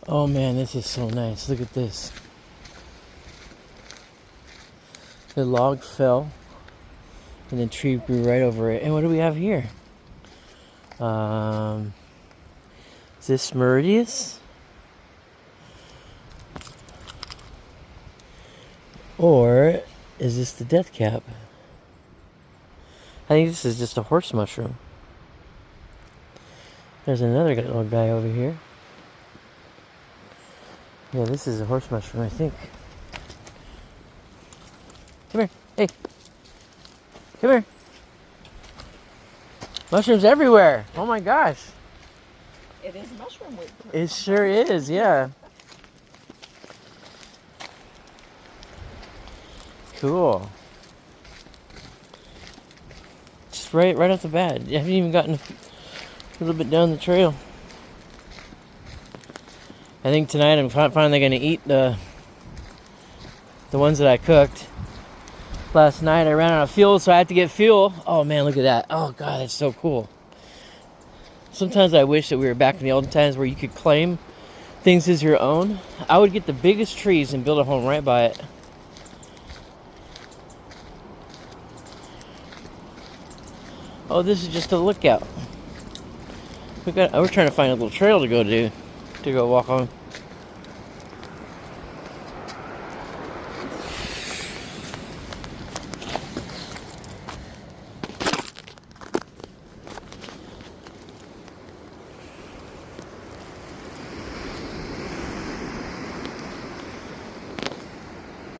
Oh man, this is so nice. Look at this. The log fell and the tree grew right over it. And what do we have here? Is this Meridius? Or is this the death cap? I think this is just a horse mushroom. There's another little guy over here. Yeah, this is a horse mushroom, I think. Come here. Hey. Come here. Mushrooms everywhere. Oh my gosh. It is mushroom week. It sure is, yeah. Cool. Just right off the bat. You haven't even gotten a little bit down the trail. I think tonight I'm finally going to eat the ones that I cooked. Last night I ran out of fuel, so I had to get fuel. Oh man, look at that. Oh god, that's so cool. Sometimes I wish that we were back in the olden times where you could claim things as your own. I would get the biggest trees and build a home right by it. Oh, this is just a lookout. We're trying to find a little trail to go walk on.